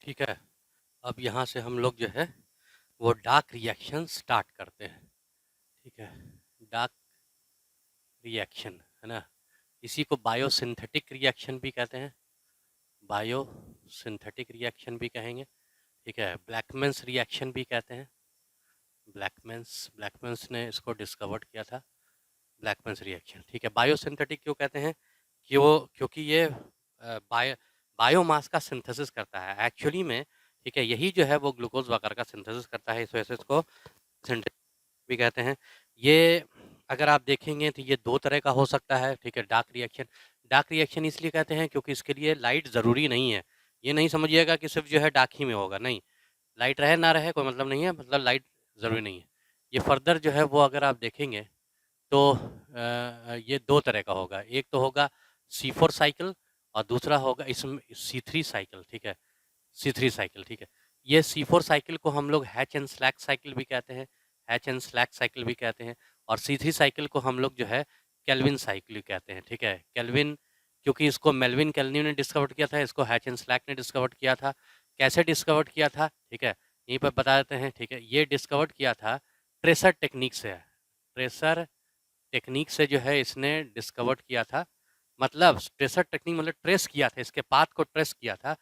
ठीक है। अब यहाँ से हम लोग जो है वो डार्क रिएक्शन स्टार्ट करते हैं। ठीक है, डार्क रिएक्शन है ना, इसी को बायोसिंथेटिक रिएक्शन भी कहते हैं, बायोसिंथेटिक रिएक्शन भी कहेंगे। ठीक है, ब्लैकमैन्स रिएक्शन भी कहते हैं। ब्लैकमैन्स ने इसको डिस्कवर्ड किया था, ब्लैकमैन्स रिएक्शन। ठीक है, बायोसिंथेटिक क्यों कहते हैं? क्योंकि ये बायोमास का सिंथेसिस करता है एक्चुअली में। ठीक है, यही जो है वो ग्लूकोज वगैरह का सिंथेसिस करता है, इस वजह से इसको सिंथेटिक भी कहते हैं। ये अगर आप देखेंगे तो ये दो तरह का हो सकता है। ठीक है, डार्क रिएक्शन इसलिए कहते हैं क्योंकि इसके लिए लाइट ज़रूरी नहीं है। ये नहीं समझिएगा कि सिर्फ जो है डार्क ही में होगा, नहीं, लाइट रहे ना रहे कोई मतलब नहीं है, मतलब लाइट ज़रूरी नहीं है। ये फर्दर जो है वो अगर आप देखेंगे तो ये दो तरह का होगा, एक तो होगा C4 साइकिल और दूसरा होगा इसमें C3 साइकिल। ठीक है, C3 साइकिल। ठीक है, ये C4 साइकिल को हम लोग हैच एंड स्लैक साइकिल भी कहते हैं, हैच एंड स्लैक साइकिल भी कहते हैं। और C3 साइकिल को हम लोग जो है केल्विन साइकिल भी कहते हैं। ठीक है, केल्विन क्योंकि इसको मेल्विन केल्विन ने डिस्कवर किया था, इसको हैच एंड स्लैक ने डिस्कवर किया था। कैसे डिस्कवर किया था? ठीक है, यहीं पर बता देते हैं। ठीक है, ये डिस्कवर किया था ट्रेसर टेक्निक से, ट्रेसर टेक्निक से जो है इसने डिस्कवर्ड किया था। मतलब ट्रेसर टेक्निक मतलब ट्रेस किया था, इसके पाथ को ट्रेस किया था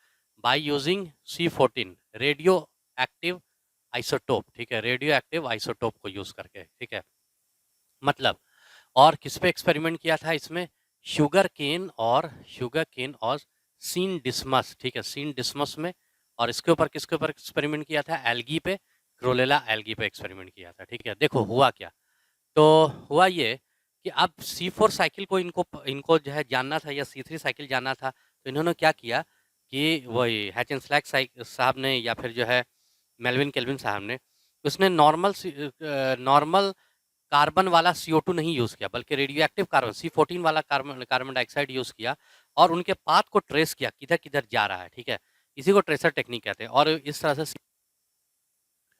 by using C14 radio active isotope. ठीक है, रेडियो एक्टिव आइसोटोप को यूज करके। ठीक है, मतलब और किस पे एक्सपेरिमेंट किया था इसमें? शुगर केन और सीन डिस्मस। ठीक है, सीन डिस्मस में। और इसके ऊपर किसके ऊपर एक्सपेरिमेंट किया था? एल्गी पे, क्रोलेला एल्गी पे एक्सपेरिमेंट किया था। ठीक है, देखो हुआ क्या। तो हुआ ये कि अब C4 साइकिल को इनको इनको जो है जानना था या C3 साइकिल जानना था, तो इन्होंने क्या किया कि वही हैच एंड स्लैक साहब ने या फिर जो है मेल्विन केल्विन साहब ने, उसने नॉर्मल कार्बन वाला CO2 नहीं यूज़ किया, बल्कि रेडियो एक्टिव कार्बन C14 वाला कार्बन डाइऑक्साइड यूज़ किया और उनके पाथ को ट्रेस किया, किधर किधर जा रहा है। ठीक है, इसी को ट्रेसर टेक्निक कहते हैं और इस तरह से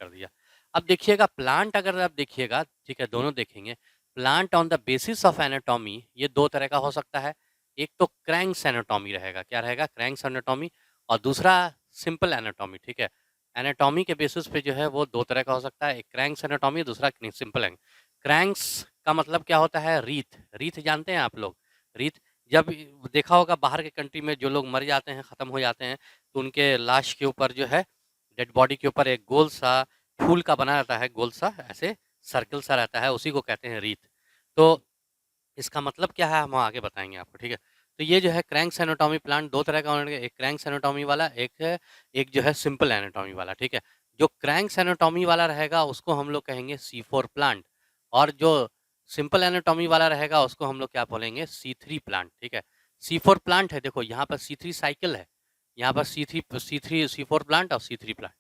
कर दिया। अब देखिएगा प्लांट, अगर आप देखिएगा, ठीक है, दोनों देखेंगे, plant on the basis of anatomy ये दो तरह का हो सकता है। एक तो क्रैंक्स एनाटॉमी रहेगा, क्या रहेगा? Cranks anatomy. और दूसरा सिंपल एनाटॉमी। ठीक है, एनाटॉमी के बेसिस पे जो है वो दो तरह का हो सकता है, एक क्रैंक्स एनाटॉमी, दूसरा सिंपल एंग। क्रैंक्स का मतलब क्या होता है? रीथ। रीथ जानते हैं आप लोग? रीथ, जब देखा होगा बाहर के कंट्री में जो लोग मर जाते हैं, खत्म हो जाते हैं, तो उनके लाश के ऊपर जो है, डेड बॉडी के ऊपर एक गोल सा फूल का बना रहता है, गोल सा ऐसे सर्कल सा रहता है, उसी को कहते हैं रीथ। तो इसका मतलब क्या है हम आगे बताएंगे आपको। ठीक है, तो ये जो है क्रैंक्स एनाटॉमी प्लांट दो तरह का होने, एक क्रैंक्स एनाटॉमी वाला, एक जो है सिंपल एनाटॉमी वाला। ठीक है, जो क्रैंक्स एनाटॉमी वाला रहेगा उसको हम लोग कहेंगे C4 प्लांट, और जो सिंपल एनाटॉमी वाला रहेगा उसको हम लोग क्या बोलेंगे? C3 plant. ठीक है, C4 प्लांट है, देखो यहाँ पर C3 साइकिल है, यहाँ पर C4 प्लांट और C3 प्लांट।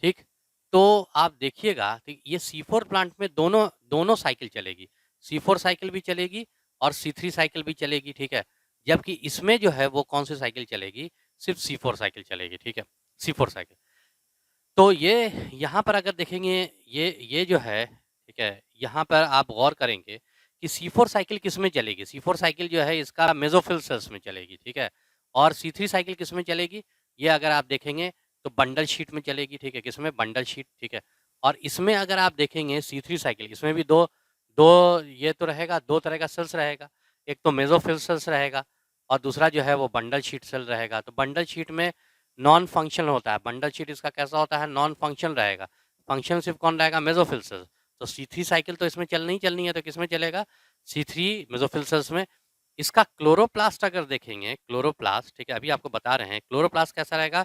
ठीक, तो आप देखिएगा तो ये C4 प्लांट में दोनों दोनों साइकिल चलेगी, C4 साइकिल भी चलेगी और C3 साइकिल भी चलेगी। ठीक है, जबकि इसमें जो है वो कौन सी साइकिल चलेगी? सिर्फ C4 साइकिल चलेगी। ठीक है, C4 साइकिल। तो ये यहाँ पर अगर देखेंगे, ये जो है, ठीक है, यहाँ पर आप गौर करेंगे कि C4 साइकिल किस में चलेगी? C4 साइकिल जो है इसका मेसोफिल सेल्स में चलेगी। ठीक है, और C3 साइकिल किस में चलेगी? ये अगर आप देखेंगे तो बंडल शीट में चलेगी। ठीक है, किसमें? Bundle sheath. ठीक है, और इसमें अगर आप देखेंगे C3 साइकिल, इसमें भी दो दो ये तो रहेगा, दो तरह का सेल्स रहेगा, एक तो मेसोफिल सेल्स रहेगा और दूसरा जो है वो बंडल शीट सेल रहेगा। तो बंडल शीट में नॉन फंक्शनल होता है, बंडल शीट इसका कैसा होता है? नॉन फंक्शनल रहेगा। फंक्शनल सिर्फ कौन रहेगा? Mesophyll cells. तो C3 साइकिल तो इसमें चलनी है, तो किसमें चलेगा? C3 मेसोफिल सेल्स में। इसका क्लोरोप्लास्ट अगर देखेंगे, क्लोरोप्लास्ट, ठीक है, अभी आपको बता रहे हैं क्लोरोप्लास्ट कैसा रहेगा?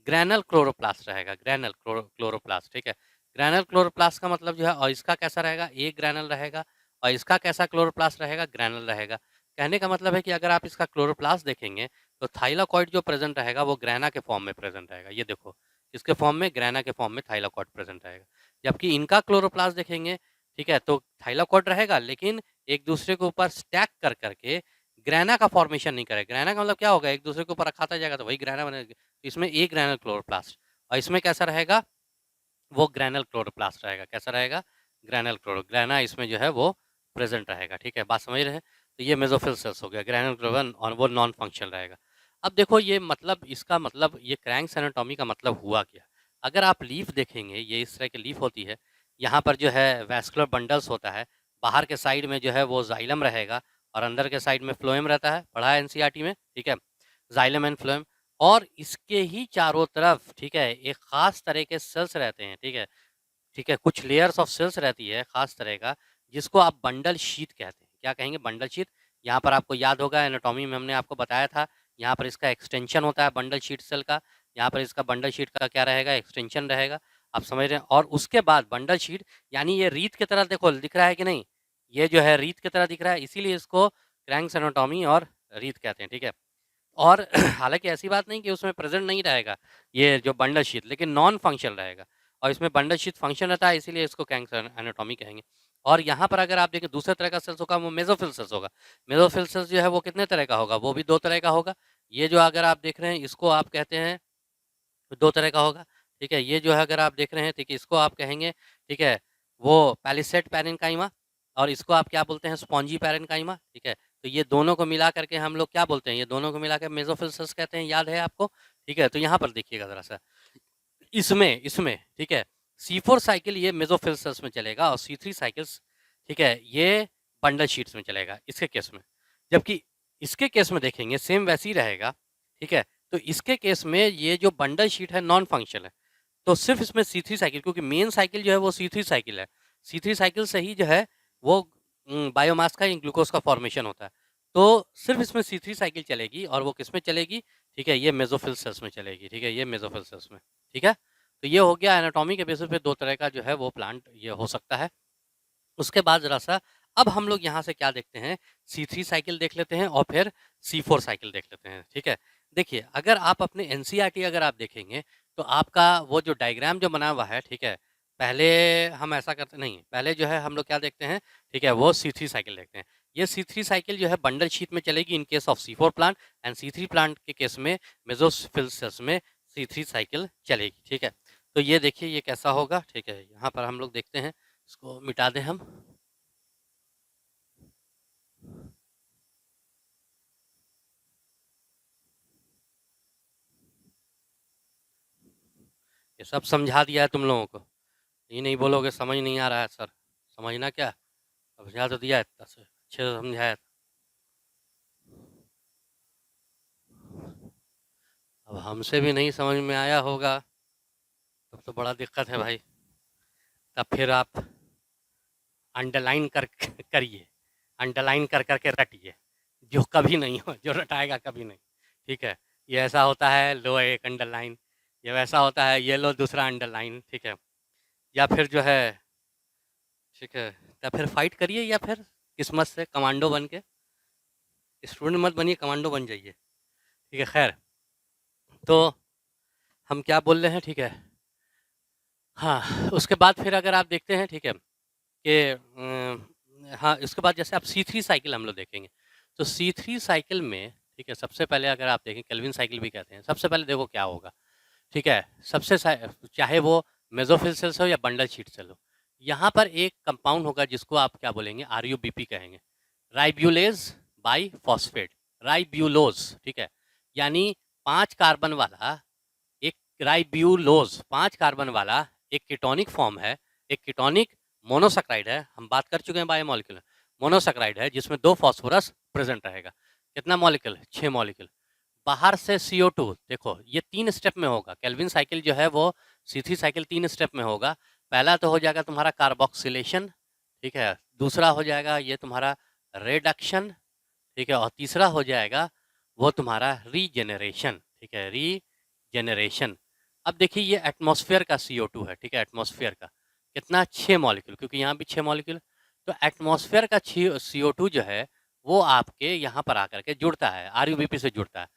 ग्रैनल क्लोरोप्लास्ट रहेगा, ग्रैनल क्लोरोप्लास्ट। ठीक है, ग्रैनल क्लोरोप्लास्ट का मतलब जो है, और इसका कैसा रहेगा? एक ग्रैनल रहेगा। और इसका कैसा क्लोरोप्लास्ट रहेगा? ग्रैनल रहेगा। कहने का मतलब है कि अगर आप इसका क्लोरोप्लास्ट देखेंगे तो थाइलाकॉइड जो प्रेजेंट रहेगा वो ग्रैना के फॉर्म में प्रेजेंट रहेगा। ये देखो, इसके फॉर्म में, ग्रैना के फॉर्म में थाइलाकॉइड प्रेजेंट रहेगा। जबकि इनका क्लोरोप्लास्ट देखेंगे, ठीक है, तो थाइलाकॉइड रहेगा लेकिन एक दूसरे के ऊपर स्टैक कर करके ग्रैना का फॉर्मेशन नहीं करेगा। ग्रैना का मतलब क्या होगा? एक दूसरे के ऊपर रखाता जाएगा तो वही ग्रैना बनेगा। इसमें एक ग्रैनल क्लोरोप्लास्ट, और इसमें कैसा रहेगा? वो ग्रैनल क्लोरोप्लास्ट रहेगा। कैसा रहेगा? ग्रैना इसमें जो है वो प्रेजेंट रहेगा। ठीक है, बात समझ रहे हैं? तो ये मेसोफिल सेल्स हो गया, ग्रैनल क्लोरोन, और वो नॉन फंक्शनल रहेगा। अब देखो ये मतलब इसका मतलब ये क्रैंक्स एनाटॉमी का मतलब हुआ क्या? अगर आप लीफ देखेंगे, ये इस तरह की लीफ होती है, यहाँ पर जो है वैस्कुलर बंडल्स होता है, बाहर के साइड में जो है वो जाइलम रहेगा और अंदर के साइड में फ्लोएम रहता है, पढ़ा है एनसीईआरटी में, ठीक है? जाइलम एंड फ्लोएम और इसके ही चारों तरफ, ठीक है, एक खास तरह के सेल्स रहते हैं, ठीक है? ठीक है, कुछ लेयर्स ऑफ सेल्स रहती है खास तरह का, जिसको आप बंडल शीथ कहते हैं। क्या कहेंगे? Bundle sheath. यहाँ पर आपको याद होगा एनाटॉमी में हमने आपको बताया था, यहाँ पर इसका एक्सटेंशन होता है बंडल शीथ सेल का, यहाँ पर इसका बंडल शीथ का क्या रहेगा? एक्सटेंशन रहेगा। आप समझ रहे हैं? और उसके बाद बंडल शीथ यानी ये रीत की तरह देखो दिख रहा है कि नहीं? ये जो है रीत की तरह दिख रहा है, इसीलिए इसको क्रैंक्स एनाटॉमी और रीत कहते हैं, ठीक है? और हालाँकि ऐसी बात नहीं कि उसमें प्रेज़ेंट नहीं रहेगा, ये जो बंडल शीथ, लेकिन नॉन फंक्शनल रहेगा और इसमें बंडल शीथ फंक्शन रहता है, इसीलिए इसको क्रैंक्स एनाटॉमी कहेंगे। और यहाँ पर अगर आप देखें दूसरे तरह का सेल्स होगा, वो मेसोफिल सेल्स होगा। मेसोफिल सेल्स जो है वो कितने तरह का होगा? वो भी 2 तरह का होगा। ये जो अगर आप देख रहे हैं, इसको आप कहते हैं 2 तरह का होगा, ठीक है? ये जो है अगर आप देख रहे हैं, ठीक है, इसको आप कहेंगे, ठीक है, वो पैलिसेड पैरेन्काइमा और इसको आप क्या बोलते हैं? स्पॉन्जी पैरेन्काइमा, ठीक है? तो ये दोनों को मिला करके हम लोग क्या बोलते हैं? ये दोनों को मिला के मेसोफिल सेल्स कहते हैं, याद है आपको? ठीक है, तो यहाँ पर देखिएगा ज़रा-सा। इसमें इसमें ठीक है, C4 साइकिल ये मेसोफिल सेल्स में चलेगा और C3 साइकिल्स, ठीक है, ये बंडल शीट्स में चलेगा इसके केस में। जबकि इसके केस में देखेंगे सेम वैसे ही रहेगा, ठीक है? तो इसके केस में ये जो बंडल शीट है नॉन फंक्शनल है। तो सिर्फ इसमें C3 साइकिल, क्योंकि मेन साइकिल जो है वो C3 साइकिल है। C3 साइकिल से ही जो है वो बायोमास का ग्लूकोज का फॉर्मेशन होता है। तो सिर्फ इसमें C3 साइकिल चलेगी और वो किस में चलेगी? ठीक है, ये मेसोफिल सेल्स में चलेगी, ठीक है, ये मेसोफिल सेल्स में, ठीक है? तो ये हो गया एनाटॉमी के बेसिस पे 2 तरह का जो है वो प्लांट ये हो सकता है। उसके बाद ज़रा-सा अब हम लोग यहाँ से क्या देखते हैं, C3 साइकिल देख लेते हैं और फिर C4 साइकिल देख लेते हैं, ठीक है? देखिए, अगर आप अपने एनसीईआरटी अगर आप देखेंगे, तो आपका वो जो डायग्राम जो बना हुआ है, ठीक है? पहले हम ऐसा करते नहीं, पहले जो है हम लोग क्या देखते हैं, ठीक है? वो C3 साइकिल देखते हैं। ये C3 साइकिल जो है बंडल शीट में चलेगी in case of C4 plant and C3 plant के केस में मेसोफिल सेल्स में C3 साइकिल चलेगी, ठीक है? तो ये देखिए ये कैसा होगा, ठीक है? यहाँ पर हम लोग देखते हैं, इसको मिटा दें हम। ये सब समझा दिया है तुम लोगों को। ये नहीं बोलोगे समझ नहीं आ रहा है सर, समझना क्या? समझा तो दिया है इतना से, अच्छे से समझाया। अब हमसे भी नहीं समझ में आया होगा, तब तो बड़ा दिक्कत है भाई। तब फिर आप अंडरलाइन कर करिए, अंडरलाइन कर करके रटिए, जो कभी नहीं हो, जो रटाएगा कभी नहीं, ठीक है? ये ऐसा होता है, लो एक अंडरलाइन, ये वैसा होता है, ये लो दूसरा अंडरलाइन, ठीक है? या फिर जो है, ठीक है, या फिर फाइट करिए या फिर किस्मत से कमांडो बन के, स्टूडेंट मत बनिए, कमांडो बन जाइए, ठीक है? खैर, तो हम क्या बोल रहे हैं, ठीक है? हाँ, उसके बाद फिर अगर आप देखते हैं, ठीक है, कि हाँ, उसके बाद जैसे आप C3 साइकिल हम लोग देखेंगे, तो C3 साइकिल में, ठीक है, सबसे पहले अगर आप देखें केल्विन साइकिल भी कहते हैं, सबसे पहले देखो क्या होगा, ठीक है? सबसे चाहे वो मेसोफिल सेल्स हो या बंडल शीट सेल हो, यहाँ पर एक कंपाउंड होगा जिसको आप क्या बोलेंगे? RUBP कहेंगे, राइब्यूलेज बाइफॉस्फेट, राइब्यूलोज, ठीक है? यानी 5 कार्बन वाला एक राइब्यूलोज 5 कार्बन वाला एक कीटोनिक फॉर्म है, एक कीटोनिक मोनोसैकेराइड है, हम बात कर चुके हैं बायोमोलिक्यूलर मोनोसैकेराइड है जिसमें 2 फास्फोरस प्रेजेंट रहेगा। कितना मॉलिक्यूल? 6 मॉलिक्यूल। बाहर से CO2 देखो ये 3 स्टेप में होगा, केल्विन साइकिल जो है वो C3 साइकिल 3 स्टेप में होगा। पहला तो हो जाएगा तुम्हारा कार्बोक्सिलेशन, ठीक है? दूसरा हो जाएगा ये तुम्हारा रिडक्शन, ठीक है? और तीसरा हो जाएगा वो तुम्हारा रीजेनरेशन, ठीक है? रीजेनरेशन। अब देखिए ये एटमॉस्फेयर का CO2 है, ठीक है? एटमॉस्फेयर का कितना? 6 मॉलिक्यूल, क्योंकि यहाँ भी 6 मॉलिक्यूल। तो एटमॉस्फेयर का CO2 जो है वो आपके यहाँ पर आकर के जुड़ता है, RUBP से जुड़ता है।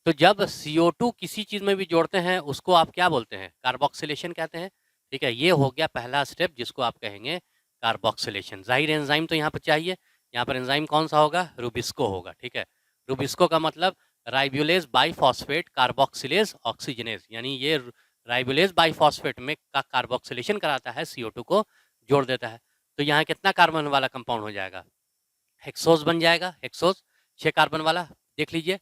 तो जब CO2 किसी चीज़ में भी जोड़ते हैं उसको आप क्या बोलते हैं? कार्बोक्सिलेशन कहते हैं, ठीक है? ये हो गया पहला स्टेप जिसको आप कहेंगे कार्बोक्सिलेशन। ज़ाहिर है एंजाइम तो यहाँ पर चाहिए, यहाँ पर एंजाइम कौन सा होगा? रुबिस्को होगा, ठीक है? रुबिस्को का मतलब राइबोलेज बाइफॉस्फेट कार्बोक्सिलेज ऑक्सीजनेज, यानी ये राइबोलेज बाइफॉस्फेट में का कार्बोक्सिलेशन कराता है, CO2 को जोड़ देता है। तो यहाँ कितना कार्बन वाला कंपाउंड हो जाएगा? हेक्सोज बन जाएगा, हेक्सोज 6 कार्बन वाला, देख लीजिए।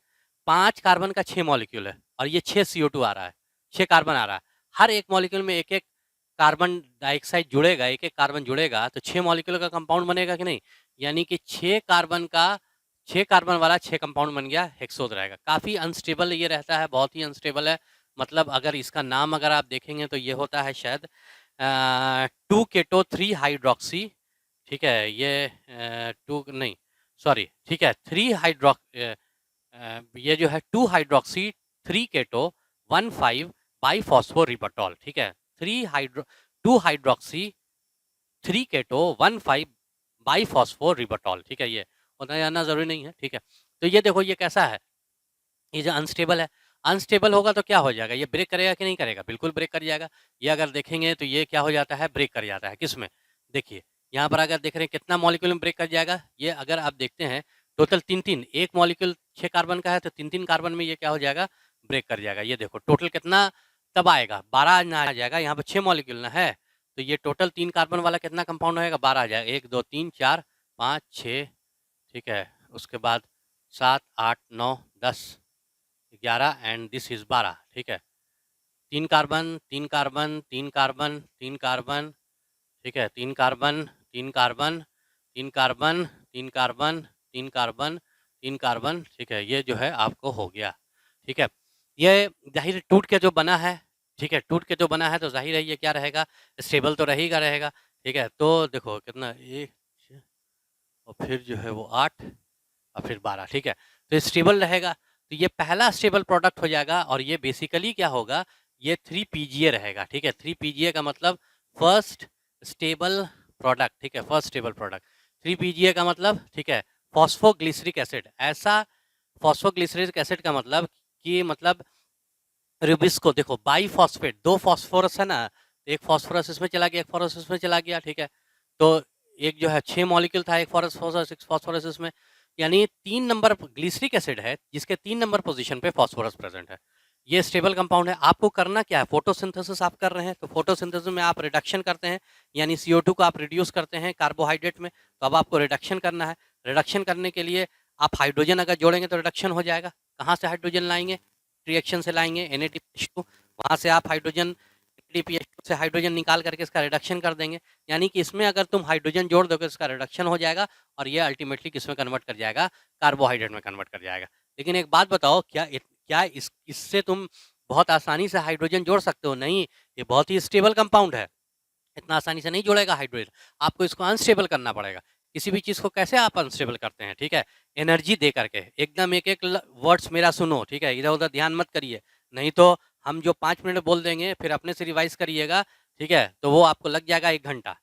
5 कार्बन का 6 मॉलिक्यूल है और ये 6 CO2 आ रहा है, 6 कार्बन आ रहा है। हर एक मॉलिक्यूल में एक-एक कार्बन डाइऑक्साइड जुड़ेगा, एक-एक कार्बन जुड़ेगा तो 6 मॉलिक्यूल का कंपाउंड बनेगा कि नहीं? यानी कि 6 कार्बन वाला 6 कंपाउंड बन गया, हेक्सोज रहेगा। काफ़ी अनस्टेबल ये रहता है, बहुत ही अनस्टेबल है। मतलब अगर इसका नाम अगर आप देखेंगे तो ये होता है शायद 2 केटो 3 हाइड्रॉक्सी, ठीक है? ये 2 नहीं, सॉरी, ठीक है, 3 ये जो है 2 हाइड्रॉक्सी 3 केटो 15 बाइफॉस्फोरिबोटॉल, ठीक है? 2 हाइड्रॉक्सी 3 केटो 15 बाइफॉस्फोरिबोटॉल, ठीक है? ये होना जानना ज़रूरी नहीं है, ठीक है? तो ये देखो ये कैसा है, ये जो अनस्टेबल है, अनस्टेबल होगा तो क्या हो जाएगा? ये ब्रेक करेगा कि नहीं करेगा? बिल्कुल ब्रेक कर जाएगा। ये अगर देखेंगे तो ये क्या हो जाता है, ब्रेक कर जाता है। किसमें? देखिए, यहाँ पर अगर देख रहे हैं कितना मॉलिक्यूल में ब्रेक कर जाएगा, ये अगर आप देखते हैं टोटल 3-3, एक मॉलिक्यूल 6 कार्बन का है तो 3-3 कार्बन में ये क्या हो जाएगा, ब्रेक कर जाएगा। ये देखो टोटल कितना तब आएगा, 12 ना आ जाएगा, यहाँ पे 6 मॉलिक्यूल ना है, तो ये टोटल 3 कार्बन वाला कितना कंपाउंड होएगा, 12 आ जाएगा। 1, 2, 3, 4, 5, 6, ठीक है? उसके बाद 7, 8, 9, 10, 11 एंड दिस इज़ 12, ठीक है? 3 कार्बन, 3 कार्बन, 3 कार्बन, 3 कार्बन, ठीक है? 3 carbon, 3 carbon, 3 carbon, 3 carbon, 3 carbon, 3 carbon, ठीक है? ये जो है आपको हो गया, ठीक है? ये ज़ाहिर है टूट के जो बना है, ठीक है? टूट के जो बना है तो ज़ाहिर है ये क्या रहेगा, स्टेबल तो रहेगा, ठीक है? तो देखो कितना 1 और फिर जो है वो 8 और फिर 12, ठीक है? तो स्टेबल रहेगा, तो ये पहला स्टेबल प्रोडक्ट हो जाएगा और ये बेसिकली क्या होगा, ये 3 पीजीए रहेगा, ठीक है? 3 पीजीए का मतलब फर्स्ट स्टेबल प्रोडक्ट, ठीक है? First stable product. 3 पीजीए का मतलब, ठीक है? Phosphoglyceric acid. ऐसा फॉस्फोग्लिसरिक एसिड का मतलब कि मतलब रुबिस्को देखो बाइफॉस्फेट, 2 फास्फोरस है ना, एक फास्फोरस इसमें चला गया, एक फास्फोरस इसमें चला गया, ठीक है? तो एक जो है 6 मॉलिक्यूल था, एक फास्फोरस, 6 फास्फोरस इसमें, यानी 3 नंबर ग्लिसरिक एसिड है, जिसके 3 नंबर पोजीशन पे फास्फोरस प्रेजेंट है। ये स्टेबल कंपाउंड है। आपको करना क्या है, फोटोसिंथेसिस आप कर रहे हैं, तो फोटोसिंथेसिस में आप रिडक्शन करते हैं, यानी CO2 को आप रिड्यूस करते हैं कार्बोहाइड्रेट में, तो अब आपको रिडक्शन करना है। रिडक्शन करने के लिए आप हाइड्रोजन अगर जोड़ेंगे तो रिडक्शन हो जाएगा। कहाँ से हाइड्रोजन लाएंगे? रिएक्शन से लाएंगे NADPH2, वहाँ से आप हाइड्रोजन NADPH2 से हाइड्रोजन निकाल करके इसका रिडक्शन कर देंगे, यानी कि इसमें अगर तुम हाइड्रोजन जोड़ दोगे इसका रिडक्शन हो जाएगा और ये अल्टीमेटली किसमें कन्वर्ट कर जाएगा, कार्बोहाइड्रेट में कन्वर्ट कर जाएगा। लेकिन एक बात बताओ, क्या इससे तुम बहुत आसानी से हाइड्रोजन जोड़ सकते हो? नहीं, ये बहुत ही स्टेबल कंपाउंड है, इतना आसानी से नहीं जोड़ेगा हाइड्रोजन, आपको इसको अनस्टेबल करना पड़ेगा। किसी भी चीज़ को कैसे आप अनस्टेबल करते हैं, ठीक है? एनर्जी दे करके, एकदम एक-एक वर्ड्स मेरा सुनो, ठीक है? इधर-उधर ध्यान मत करिए, नहीं तो हम जो 5 मिनट बोल देंगे फिर अपने से रिवाइज़ करिएगा, ठीक है? तो वो आपको लग जाएगा 1 घंटा,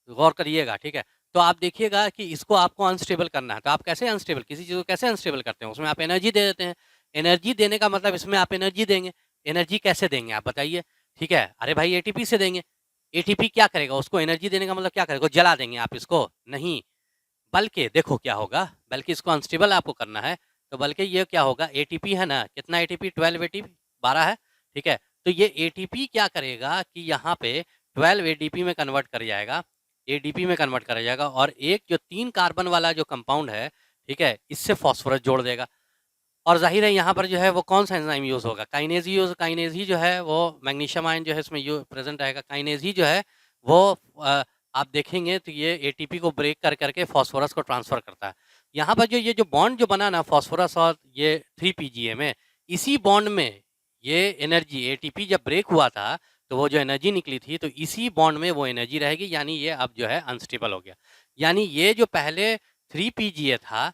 गौर करिएगा, ठीक है? तो आप देखिएगा कि इसको आपको अनस्टेबल करना है, तो आप कैसे अनस्टेबल, किसी चीज़ को कैसे अनस्टेबल करते हैं? उसमें आप एनर्जी दे देते हैं, एनर्जी देने का मतलब इसमें आप एनर्जी देंगे, एनर्जी कैसे देंगे आप बताइए? ठीक है? अरे भाई एटीपी से देंगे, एटीपी क्या करेगा? उसको एनर्जी देने का मतलब क्या करेगा? जला देंगे आप इसको? नहीं, बल्कि देखो क्या होगा, बल्कि इसको अनस्टेबल आपको करना है, तो बल्कि ये क्या होगा, एटीपी है ना, कितना एटीपी? 12 एटीपी, 12 है, ठीक है? तो ये एटीपी क्या करेगा कि यहाँ पे 12 एडीपी में कन्वर्ट कर जाएगा, एडीपी में कन्वर्ट कर जाएगा और एक जो 3 कार्बन वाला जो कंपाउंड है, ठीक है? इससे फास्फोरस जोड़ देगा और ज़ाहिर है यहाँ पर जो है वो कौन-सा एंजाइम यूज़ होगा? काइनेज ही जो है वो मैग्नीशियम आयन जो है इसमें प्रेज़ेंट रहेगा। काइनेज ही जो है वो अ, आप देखेंगे तो ये एटीपी को ब्रेक कर के फास्फोरस को ट्रांसफ़र करता है। यहाँ पर जो बॉन्ड जो बना ना फास्फोरस और ये 3 पीजीए में, इसी बॉन्ड में ये एनर्जी एटीपी जब ब्रेक हुआ था, तो वो जो एनर्जी निकली थी, तो इसी बॉन्ड में वो एनर्जी रहेगी, यानी ये अब जो है अनस्टेबल हो गया। यानी ये जो पहले 3 पीजीए था,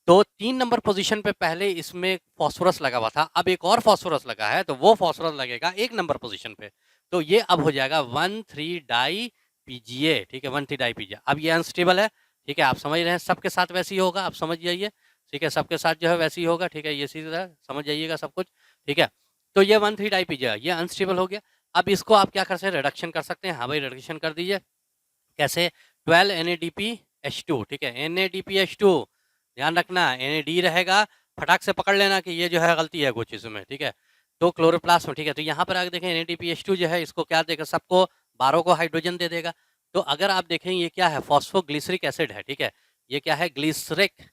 तो 3 नंबर पोजीशन पे पहले इसमें फास्फोरस लगा हुआ था, अब एक और फास्फोरस लगा है, तो वो फास्फोरस लगेगा 1 नंबर पोजीशन पे। तो ये अब हो जाएगा 1,3 डाई पीजीए, ठीक है? 1,3 डाई पीजीए। अब ये अनस्टेबल है, ठीक है? आप समझ रहे हैं, सबके साथ वैसे ही होगा, आप समझ जाइए, ठीक है? सबके साथ जो है वैसे ही होगा, ठीक है? ये सीधा समझ जाइएगा सब कुछ, ठीक है? तो ये 1,3 डाई पीजीए ये अनस्टेबल हो गया। अब इसको आप क्या कर सकते हैं? रिडक्शन कर सकते हैं। हाँ भाई, रिडक्शन कर दीजिए। कैसे? 12 NADPH2, ठीक है? NADPH2 ध्यान रखना, NAD रहेगा, फटाक से पकड़ लेना कि ये जो है गलती है कुछ इसमें, ठीक है? तो क्लोरोप्लास्ट में, ठीक है? तो यहाँ पर आगे देखें NADPH2 जो है इसको क्या देगा, सबको 12 को हाइड्रोजन दे देगा। तो अगर आप देखें ये क्या है, फॉस्फोग्लिसरिक एसिड है, ठीक है? ये क्या है? ग्लिसरिक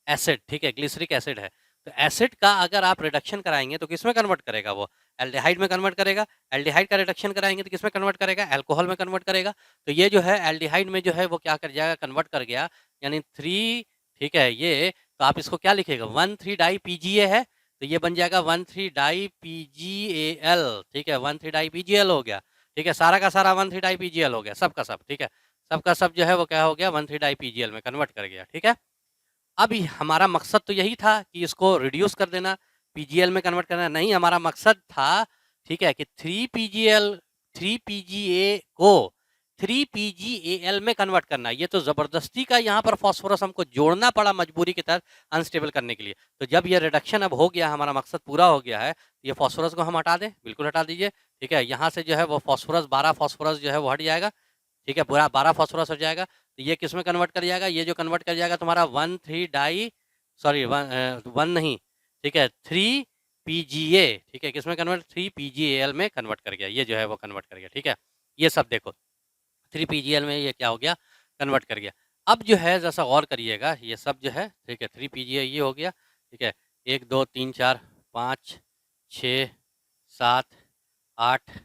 एसिड, ठीक है? ग्लिसरिक एसिड है। तो एसिड का अगर आप रिडक्शन कराएंगे तो किस में कन्वर्ट करेगा वो? एल्डिहाइड में कन्वर्ट करेगा। एल्डिहाइड का रिडक्शन कराएंगे तो किस में कन्वर्ट करेगा? अल्कोहल में कन्वर्ट करेगा। तो ये जो है एल्डिहाइड में जो है वो क्या कर जाएगा? कन्वर्ट कर गया, यानी 3, ठीक है ये। तो आप इसको क्या लिखेगा? 1,3 डाई पीजीए है, तो ये बन जाएगा 1,3 डाई पीजीएल, ठीक है 1,3 डाई पीजीएल हो गया, ठीक है। सारा का सारा 1,3 डाई पीजीएल हो गया, सब का सब, ठीक है। सब का सब जो है वो क्या हो गया? 1,3 डाई पीजीएल में कन्वर्ट कर गया, ठीक है। अब हमारा मकसद तो यही था कि इसको रिड्यूस कर देना, पीजीएल में कन्वर्ट करना नहीं, हमारा मकसद था, ठीक है, कि 3 पीजीए को 3 पीजीएल में कन्वर्ट करना। ये तो जबरदस्ती का यहाँ पर फास्फोरस हमको जोड़ना पड़ा मजबूरी के तहत अनस्टेबल करने के लिए। तो जब ये रिडक्शन अब हो गया, हमारा मकसद पूरा हो गया है, ये फास्फोरस को हम हटा दें, बिल्कुल हटा दीजिए, ठीक है। यहाँ से जो है वो फास्फोरस 12 फास्फोरस जो है वो हट जाएगा, ठीक है, पूरा 12 फास्फोरस हो जाएगा। तो ये किस में कन्वर्ट कर जाएगा? ये जो कन्वर्ट कर जाएगा तुम्हारा 1,3 डाई, सॉरी 1 नहीं, ठीक है 3 पीजीए, ठीक है, किस में कन्वर्ट? 3 पीजीएल में कन्वर्ट कर गया, ये जो है वो कन्वर्ट कर गया, ठीक है। ये सब देखो 3 पीजीएल में ये क्या हो गया? कन्वर्ट कर गया। अब जो है जैसा गौर करिएगा, ये सब जो है, ठीक है 3 पीजीए ये हो गया, ठीक है। 1 2 3 4 5 6 7 8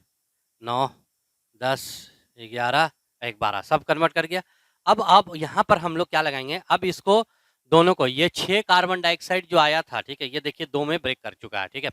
9 10 11 12 सब कन्वर्ट कर गया। अब यहाँ पर हम लोग क्या लगाएंगे? अब इसको दोनों को, ये 6 कार्बन डाइऑक्साइड जो आया था, ठीक है, ये देखिए 2 में ब्रेक कर चुका है, ठीक है।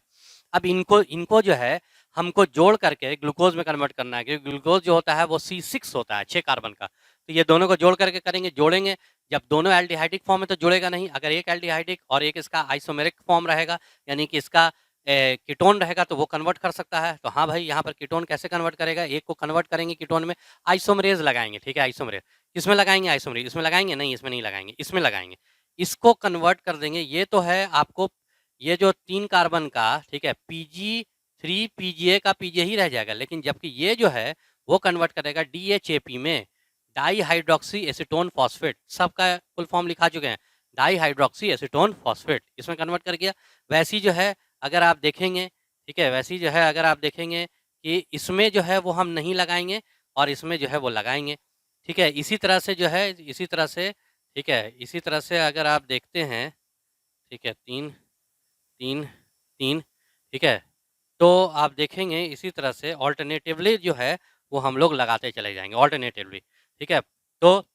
अब इनको जो है हमको जोड़ करके ग्लूकोज में कन्वर्ट करना है, क्योंकि ग्लूकोज जो होता है वो C6 होता है, 6 कार्बन का। तो ये दोनों को जोड़ करके करेंगे, जोड़ेंगे। जब दोनों एल्डिहाइडिक फॉर्म में तो जुड़ेगा नहीं, अगर एक एल्डिहाइडिक और एक इसका आइसोमेरिक फॉर्म रहेगा, यानी कि इसका कीटोन रहेगा, तो वो कन्वर्ट कर सकता है। तो हाँ भाई, यहाँ पर कीटोन कैसे कन्वर्ट करेगा? एक को कन्वर्ट करेंगे कीटोन में, आइसोमरेज लगाएंगे, ठीक है। आइसोमरेज किसमें लगाएंगे? आइसोमरेज इसमें लगाएंगे? नहीं, इसमें नहीं लगाएंगे, इसमें लगाएंगे। इसको कन्वर्ट कर देंगे। ये तो है आपको, ये जो 3 कार्बन का, ठीक है, Pg3 पीजीए का पीजीए ही रह जाएगा, लेकिन जबकि ये जो है वो कन्वर्ट करेगा DHAP में, डाई हाइड्रोक्सी एसीटोन फॉस्फेट। सबका फुल फॉर्म लिखा चुके हैं, डाई हाइड्रोक्सी एसीटोन फॉस्फेट, इसमें कन्वर्ट कर गया। वैसी जो है अगर आप देखेंगे, ठीक है, वैसी जो है अगर आप देखेंगे कि इसमें जो है वो हम नहीं लगाएंगे और इसमें जो है वो लगाएंगे, ठीक है। इसी तरह से जो है, इसी तरह से, ठीक है, इसी तरह से अगर आप देखते हैं, ठीक है, 3 3 3, ठीक है, तो आप देखेंगे इसी तरह से ऑल्टरनेटिवली जो है वो हम लोग लगाते चले जाएंगे ऑल्टरनेटिवली, ठीक है। तो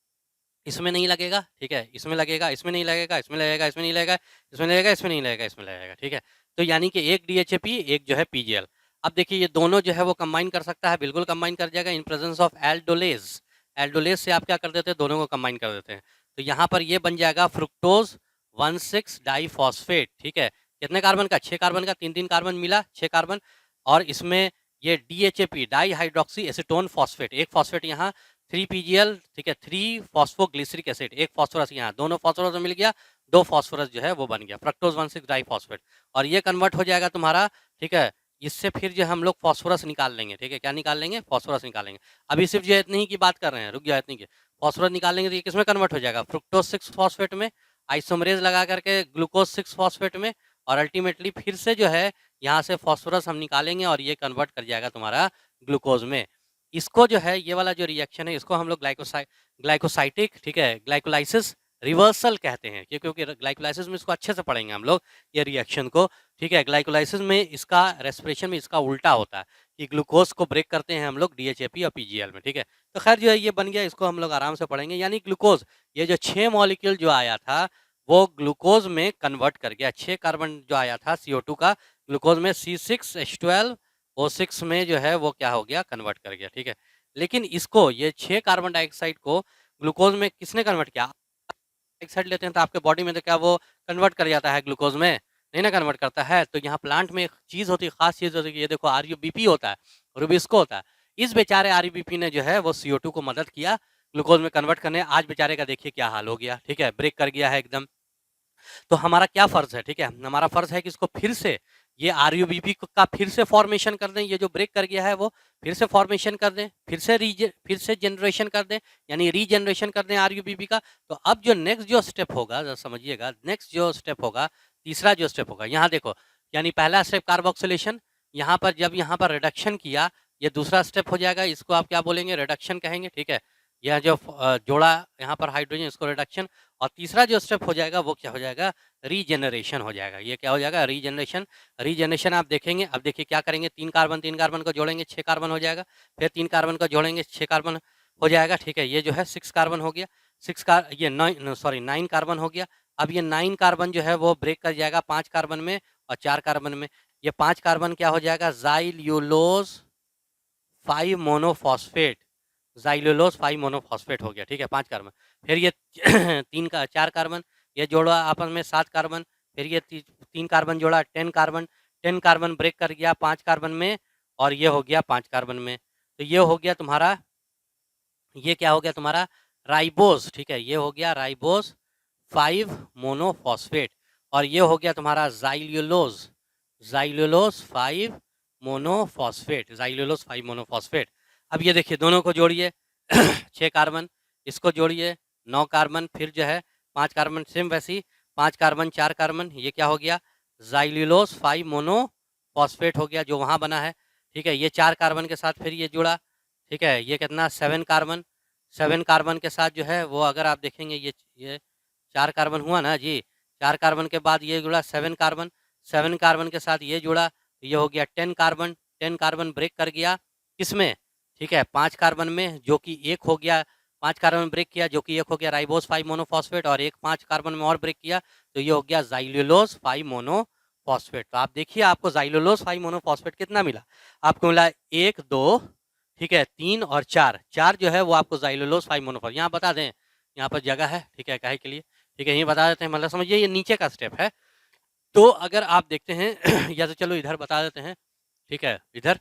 इसमें नहीं लगेगा, ठीक है, इसमें लगेगा, इसमें नहीं लगेगा, इसमें लगेगा, इसमें नहीं लगेगा, इसमें लगेगा, इसमें नहीं लगेगा, इसमें लगेगा, ठीक है। तो यानी कि एक DHAP, एक जो है पीजीएल। अब देखिए ये दोनों जो है वो कंबाइन कर सकता है, बिल्कुल कंबाइन कर जाएगा in presence of aldolase. Aldolase से आप क्या कर देते हैं? दोनों को कंबाइन कर देते हैं। तो यहाँ पर ये बन जाएगा फ्रुक्टोज 1,6 डाईफॉस्फेट, ठीक है। कितने कार्बन का? 6 कार्बन का, 3 3 कार्बन मिला, 6 कार्बन। और इसमें ये DHAP, di hydroxy acetone phosphate, एक फॉस्फेट यहाँ 3 पीजीएल, ठीक है, 3 फॉस्फोग्लिसरिक एसिड, एक फॉस्फोरस यहाँ, दोनों फॉस्फोरस मिल गया, 2 फॉस्फोरस जो है वो बन गया फ्रक्टोज 1,6 डाईफॉस्फेट। और ये कन्वर्ट हो जाएगा तुम्हारा, ठीक है। इससे फिर जो हम लोग फॉस्फोरस निकाल लेंगे, ठीक है, क्या निकाल लेंगे? फॉस्फोरस निकालेंगे। अभी सिर्फ जो इतनी ही की बात कर रहे हैं, रुक जाओ, इतनी की फॉस्फोरस निकालेंगे तो ये किसमें कन्वर्ट हो जाएगा? फ्रुक्टोज 6 फॉस्फेट में, आइसोमरेज लगा करके ग्लूकोज 6 फॉस्फेट में, और अल्टीमेटली फिर से जो है यहाँ से फॉस्फोरस हम निकालेंगे और ये कन्वर्ट कर जाएगा तुम्हारा ग्लूकोज में। इसको जो है, ये वाला जो रिएक्शन है, इसको हम लोग ग्लाइकोसाइटिक, ठीक है, ग्लाइकोलाइसिस रिवर्सल कहते हैं, क्योंकि ग्लाइकोलाइसिस में इसको अच्छे से पढ़ेंगे हम लोग ये रिएक्शन को, ठीक है। ग्लाइकोलाइसिस में इसका रेस्पिरेशन में इसका उल्टा होता है कि ग्लूकोज को ब्रेक करते हैं हम लोग DHAP और पीजीएल में, ठीक है। तो खैर जो है ये बन गया, इसको हम लोग आराम से पढ़ेंगे। यानी ग्लूकोज, ये जो 6 मॉलिक्यूल जो आया था वो ग्लूकोज में कन्वर्ट कर गया। 6 कार्बन जो आया था CO2 का, ग्लूकोज में C6H12O6 में जो है वो क्या हो गया? कन्वर्ट कर गया, ठीक है। लेकिन इसको, ये 6 कार्बन डाइऑक्साइड को ग्लूकोज में किसने कन्वर्ट किया? डाइऑक्साइड लेते हैं तो आपके बॉडी में तो क्या वो कन्वर्ट कर जाता है ग्लूकोज में? नहीं ना कन्वर्ट करता है। तो यहाँ प्लांट में एक चीज़ होती है, खास चीज़ होती है, ये देखो RUBP होता है, रुबिस्को होता है। इस बेचारे RUBP ने जो है वो CO2 को मदद किया ग्लूकोज में कन्वर्ट करने। आज बेचारे का देखिए क्या हाल हो गया, ठीक है, ब्रेक कर गया है एकदम। तो हमारा क्या फर्ज है? ठीक है, हमारा फर्ज है कि इसको फिर से, ये RUBP का फिर से फॉर्मेशन कर दें, ये जो ब्रेक कर गया है वो फिर से फॉर्मेशन कर दें, फिर से जनरेशन कर दें, यानी रीजनरेशन कर दें RUBP का। तो अब जो नेक्स्ट जो स्टेप होगा, जरा समझिएगा, नेक्स्ट जो स्टेप होगा, तीसरा जो स्टेप होगा, यहाँ देखो, यानी पहला स्टेप कार्बोक्सिलेशन, यहाँ पर जब यहाँ पर रिडक्शन किया, ये दूसरा स्टेप हो जाएगा, इसको आप क्या बोलेंगे? रिडक्शन कहेंगे, ठीक है। यह जो जोड़ा यहाँ पर हाइड्रोजन, इसको रिडक्शन। और तीसरा जो स्टेप हो जाएगा वो क्या हो जाएगा, रीजेनरेशन हो जाएगा। ये क्या हो जाएगा, रीजेनरेशन। रीजेनरेशन आप देखेंगे, अब देखिए क्या करेंगे, तीन कार्बन को जोड़ेंगे 6 कार्बन हो जाएगा, फिर 3 कार्बन को जोड़ेंगे 6 कार्बन हो जाएगा, ठीक है। ये जो है 6 कार्बन हो गया, ये 9 कार्बन हो गया। अब ये 9 कार्बन जो है वो ब्रेक कर जाएगा 5 कार्बन में और 4 कार्बन में। ये 5 कार्बन क्या हो जाएगा, ज़ाइल्यूलोज 5 मोनोफॉस्फेट, ज़ाइल्यूलोज 5 मोनोफॉस्फेट हो गया, ठीक है, 5 कार्बन। फिर ये 4 कार्बन, ये जोड़ा आपस में 7 कार्बन, फिर ये 3 कार्बन जोड़ा 10 कार्बन, 10 कार्बन ब्रेक कर गया 5 कार्बन में और ये हो गया 5 कार्बन में। तो ये हो गया तुम्हारा, ये क्या हो गया तुम्हारा, राइबोस, ठीक है, ये हो गया राइबोस 5 मोनोफॉस्फेट। और ये हो गया तुम्हारा ज़ाइल्यूलोज, ज़ाइल्यूलोज 5 मोनोफॉस्फेट, ज़ाइल्यूलोज 5 मोनोफॉस्फेट। अब ये देखिए दोनों को जोड़िए 6 कार्बन, इसको जोड़िए 9 कार्बन, फिर जो है 5 कार्बन, सेम वैसे ही 5 कार्बन 4 कार्बन, ये क्या हो गया, ज़ाइल्यूलोज 5 मोनोफॉस्फेट हो गया जो वहाँ बना है, ठीक है। ये 4 कार्बन के साथ फिर ये जुड़ा, ठीक है, ये कितना 7 कार्बन, 7 कार्बन के साथ जो है वो अगर आप देखेंगे ये 4 कार्बन हुआ ना जी, 4 कार्बन के बाद ये जुड़ा 7 कार्बन, 7 कार्बन के साथ ये जुड़ा, ये हो गया 10 कार्बन, 10 कार्बन ब्रेक कर गया किसमें, ठीक है, 5 कार्बन में, जो कि एक हो गया, 5 कार्बन ब्रेक किया जो कि एक हो गया राइबोस 5 मोनोफॉस्फेट, और एक 5 कार्बन में और ब्रेक किया तो ये हो गया ज़ाइल्यूलोज 5 मोनोफॉस्फेट। तो आप देखिए आपको ज़ाइल्यूलोज 5 मोनोफॉस्फेट कितना मिला, आपको मिला 1 2, ठीक है, 3 और 4, 4 जो है वो आपको ज़ाइल्यूलोज 5 मोनोफॉस्फेट। यहाँ बता दें, यहाँ पर जगह है, ठीक है, काहे के लिए, ठीक है, यही बता देते हैं, मतलब समझिए ये नीचे का स्टेप है। तो अगर आप देखते हैं या तो चलो इधर बता देते हैं, ठीक है, इधर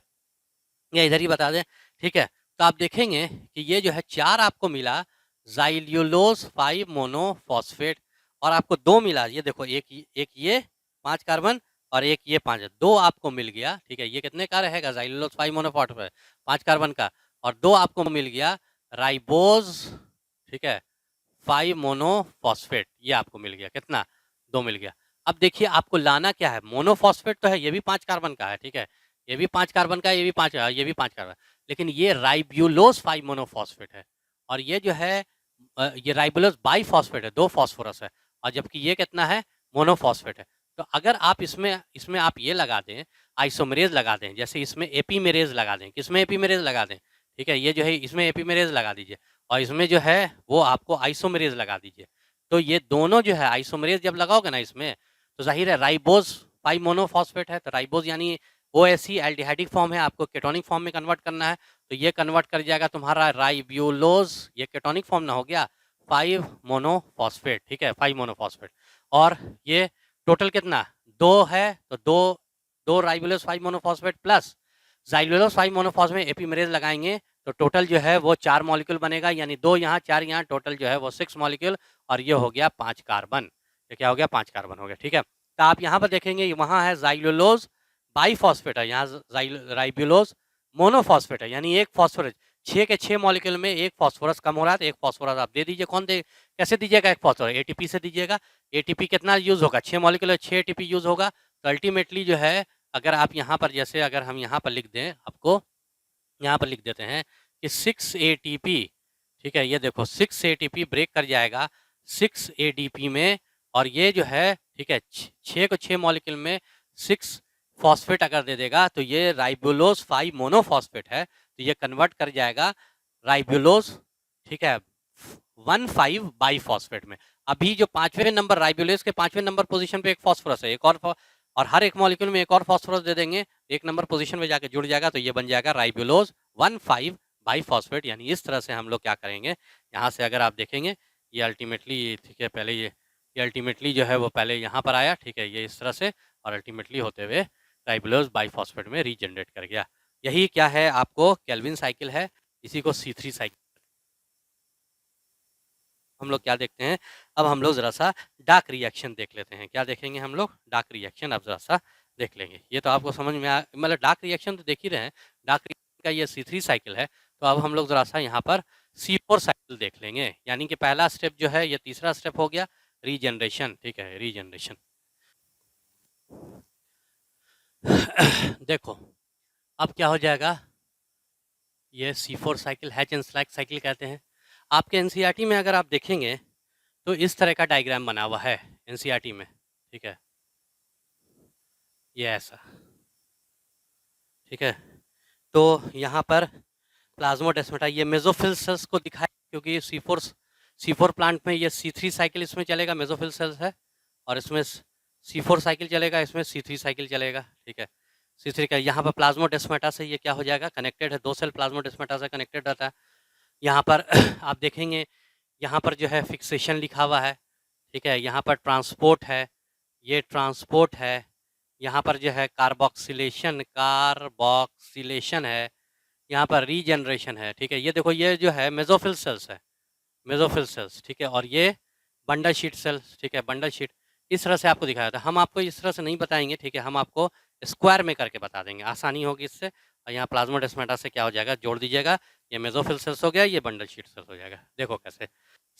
या इधर ही बता दें, ठीक है। तो आप देखेंगे कि ये जो है 4 आपको मिला ज़ाइल्यूलोज 5 मोनोफॉस्फेट, और आपको 2 मिला, ये देखो, एक ये 5 कार्बन और एक ये 5, 2 आपको मिल गया, ठीक है। ये कितने का रहेगा, ज़ाइल्यूलोज 5 मोनोफॉस्फेट 5 कार्बन का, और 2 आपको मिल गया राइबोज, ठीक है, 5 मोनोफॉस्फेट, ये आपको मिल गया कितना, 2 मिल गया। अब देखिए आपको लाना क्या है, मोनोफॉस्फेट तो है, ये भी 5 कार्बन का है, ठीक है, ये भी 5 कार्बन का है, ये भी 5 कार्बन, लेकिन ये राइब्यूलोज 5 मोनोफॉस्फेट है, और ये जो है ये राइबुलोज बाइफॉस्फेट है, 2 फॉस्फोरस है, और जबकि ये कितना है, मोनोफॉस्फेट है। तो अगर आप इसमें इसमें आप ये लगा दें, आइसोमेरेज लगा दें, जैसे इसमें एपीमेरेज लगा दें, किसमें एपीमेरेज लगा दें, ठीक है, ये जो है इसमें एपीमेरेज लगा दीजिए, और इसमें जो है वो आपको आइसोमेरेज लगा दीजिए। तो ये दोनों जो है आइसोमेरेज जब लगाओगे ना इसमें, तो जाहिर है राइबोज 5 मोनोफॉस्फेट है, तो राइबोज यानी OSE एल्डिहाइडिक फॉर्म है, आपको केटोनिक फॉर्म में कन्वर्ट करना है, तो ये कन्वर्ट कर जाएगा तुम्हारा राइब्यूलोज, ये केटोनिक फॉर्म ना हो गया 5 मोनोफॉस्फेट, ठीक है, 5 मोनोफॉस्फेट। और ये टोटल कितना, 2 है, तो 2 राइब्यूलोज 5 मोनोफॉस्फेट प्लस ज़ाइल्यूलोज 5 मोनोफॉस्फेट में एपीमेरेज लगाएंगे तो टोटल जो है वो 4 मॉलिक्यूल बनेगा, यानी 2 यहाँ 4 यहाँ, टोटल जो है वो 6 मॉलिक्यूल, और ये हो गया 5 कार्बन, ये क्या हो गया, 5 कार्बन हो गया, ठीक है। तो आप यहाँ पर देखेंगे वहाँ है ज़ाइल्यूलोज बाइफॉस्फेट है, यहाँ राइब्यूलोज मोनोफॉस्फेट है, यानी एक फॉस्फोरस, 6 के 6 मॉलिक्यूल में एक फॉस्फोरस कम हो रहा है, तो एक फॉस्फोरस आप दे दीजिए। कौन दे, कैसे दीजिएगा एक फॉस्फोरस, एटीपी से दीजिएगा। एटीपी कितना यूज होगा, 6 मॉलिक्यूल 6 एटीपी यूज होगा, तो अल्टीमेटली जो है अगर आप यहाँ पर, जैसे अगर हम यहाँ पर लिख दें, आपको यहाँ पर लिख देते हैं कि 6 एटीपी, ठीक है, ये देखो 6 एटीपी ब्रेक कर जाएगा 6 एडीपी में, और ये जो है, ठीक है, 6 को 6 मॉलिक्यूल में 6 फॉस्फेट अगर दे देगा तो ये राइबुलोज 5 मोनोफॉस्फेट है, तो ये कन्वर्ट कर जाएगा राइबुलोज, ठीक है, 1,5 बाइफॉस्फेट में। अभी जो 5वें नंबर राइबुलोज के 5वें नंबर पोजीशन पे एक फॉस्फोरस है, एक और हर एक मॉलिक्यूल में एक और फॉस्फोरस दे देंगे, एक नंबर पोजीशन में जाके जुड़ जाएगा, तो ये बन जाएगा राइबुलोज 1,5 बाइफॉस्फेट। यानी इस तरह से हम लोग क्या करेंगे, यहाँ से अगर आप देखेंगे ये अल्टीमेटली, ठीक है, पहले ये अल्टीमेटली जो है वो पहले यहाँ पर आया, ठीक है, ये इस तरह से, और अल्टीमेटली होते हुए राइबुलोज बाइफॉस्फेट में रीजनरेट कर गया। यही क्या है, आपको केल्विन साइकिल है, इसी को C3 साइकिल हम लोग क्या देखते हैं। अब हम लोग ज़रा सा डार्क रिएक्शन देख लेते हैं। क्या देखेंगे हम लोग, डार्क रिएक्शन अब ज़रा सा देख लेंगे। ये तो आपको समझ में मतलब डार्क रिएक्शन तो देख ही रहे हैं, डार्क रिएक्शन का ये C3 साइकिल है। तो अब हम लोग ज़रा सा यहाँ पर C4 साइकिल देख लेंगे, यानी कि पहला स्टेप जो है, ये तीसरा स्टेप हो गया रीजनरेशन, ठीक है, रीजनरेशन। देखो अब क्या हो जाएगा, ये C4 cycle hatch and slag cycle कहते हैं। आपके एनसीईआरटी में अगर आप देखेंगे तो इस तरह का डायग्राम बना हुआ है एनसीईआरटी में, ठीक है, ये ऐसा, ठीक है। तो यहाँ पर प्लाज्मोडेस्माटा ये मेसोफिल सेल्स को दिखाया, क्योंकि C4 प्लांट में ये C3 साइकिल इसमें चलेगा, मेसोफिल सेल्स है, और इसमें C4 साइकिल चलेगा, इसमें C3 साइकिल चलेगा, ठीक है। C3 का यहाँ पर प्लाज्मोडेस्माटा से ये क्या हो जाएगा, कनेक्टेड है, 2 सेल प्लाज्मोडेस्माटा से कनेक्टेड रहता है। यहाँ पर आप देखेंगे, यहाँ पर जो है फिक्सेशन लिखा हुआ है, ठीक है, यहाँ पर ट्रांसपोर्ट है, ये ट्रांसपोर्ट है, यहाँ पर जो है कार्बोक्सिलेशन है, यहाँ पर रीजनरेशन है, ठीक है। ये देखो, ये जो है मेसोफिल सेल्स है, मेसोफिल सेल्स, ठीक है, और ये बंडल शीट सेल्स, ठीक है, बंडल शीट। इस तरह से आपको दिखाया था, हम आपको इस तरह से नहीं बताएंगे, ठीक है, हम आपको स्क्वायर में करके बता देंगे, आसानी होगी इससे। और यहाँ प्लाज्मोडेस्माटा से क्या हो जाएगा, जोड़ दीजिएगा, ये मेसोफिल सेल्स हो गया, ये बंडल शीट सेल्स हो जाएगा। देखो कैसे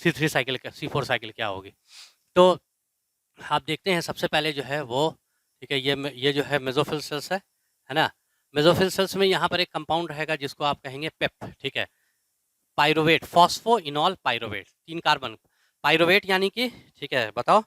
C3 साइकिल का C4 साइकिल क्या होगी। तो आप देखते हैं सबसे पहले जो है वो, ठीक है, ये जो है मेसोफिल सेल्स है ना। मेसोफिल सेल्स में यहाँ पर एक कंपाउंड रहेगा जिसको आप कहेंगे पेप, ठीक है, पाइरोवेट, फॉस्फोइनॉल पाइरोवेट, 3 कार्बन, पाइरोवेट यानी कि, ठीक है, बताओ,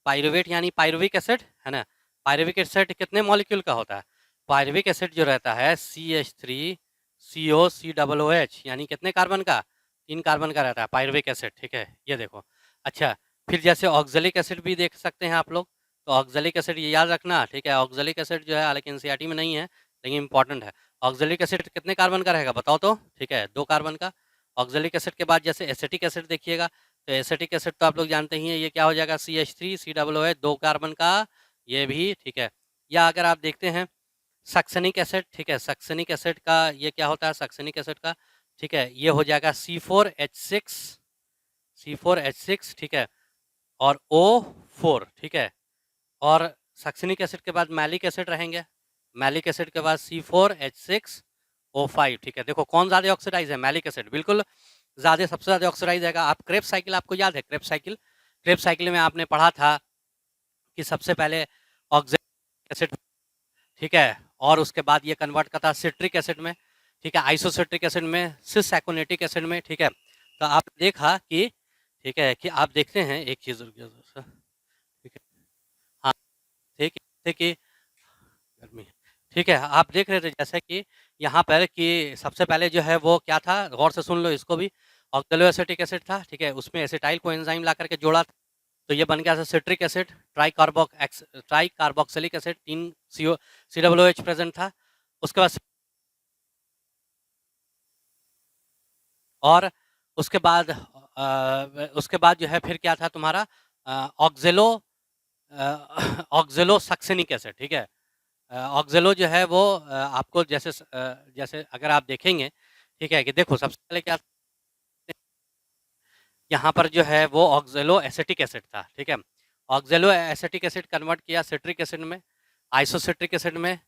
पाइरोवेट यानी पाइरुविक एसिड है ना। पाइरुविक एसिड कितने मॉलिक्यूल का होता है, पाइरुविक एसिड जो रहता है CH3COCOOH यानी कितने कार्बन का, 3 कार्बन का रहता है पाइरुविक एसिड, ठीक है, ये देखो। अच्छा, फिर जैसे ऑक्जेलिक एसिड भी देख सकते हैं आप लोग, तो ऑक्जेलिक एसिड ये याद रखना, ठीक है, ऑक्जेलिक एसिड जो है हालांकि एनसीईआरटी में नहीं है लेकिन इंपॉर्टेंट है। ऑक्जेलिक एसिड कितने कार्बन का रहेगा बताओ तो, ठीक है, 2 कार्बन का। ऑक्जेलिक एसिड के बाद जैसे एसिटिक एसिड देखिएगा, तो एसिटिक एसिड तो आप लोग जानते ही हैं, ये क्या हो जाएगा, CH3COOH, 2 कार्बन का, ये भी, ठीक है। या अगर आप देखते हैं सक्सेनिक एसिड, ठीक है, सक्सेनिक एसिड का ये क्या होता है, सक्सेनिक एसिड का, ठीक है, ये हो जाएगा C4H6, ठीक है, और O4, ठीक है। और सक्सेनिक एसिड के बाद मैलिक एसिड रहेंगे, मैलिक एसिड के बाद C4H6O5, ठीक है। देखो कौन ज़्यादा ऑक्सीडाइज है, मैलिक एसिड बिल्कुल ज़्यादा, सबसे ज़्यादा ऑक्सीडाइज आएगा। आप क्रेब साइकिल आपको याद है, क्रेब साइकिल में आपने पढ़ा था कि सबसे पहले ऑक्जेलिक एसिड, ठीक है, और उसके बाद ये कन्वर्ट करता है सिट्रिक एसिड में, ठीक है, आइसोसिट्रिक एसिड में, सिस एकोनेटिक एसिड में, ठीक है। तो आप देखा कि, ठीक है, कि आप देखते हैं एक चीज़, ठीक है, हाँ, ठीक है, जैसे कि गर्मी, ठीक है, आप देख रहे थे जैसे कि यहाँ पर कि सबसे पहले जो है वो क्या था, गौर से सुन लो इसको भी, ऑक्जेलो एसिटिक एसिड था, ठीक है, उसमें एसिटाइल को एंजाइम ला करके जोड़ा था, तो ये बन गया था citric acid, try carboxylic acid, 3 COOH present था। उसके बाद और उसके बाद जो है फिर क्या था तुम्हारा, ऑक्जेलो ऑक्जेलो सक्सेनिक एसिड, ठीक है। ऑक्जेलो जो है वो आपको जैसे अगर आप देखेंगे, ठीक है, कि देखो सबसे पहले क्या, यहाँ पर जो है वो ऑक्जेलो एसिटिक एसिड था, ठीक है, ऑक्जेलो एसिटिक एसिड कन्वर्ट किया सिट्रिक एसिड में, आइसोसिट्रिक एसिड में,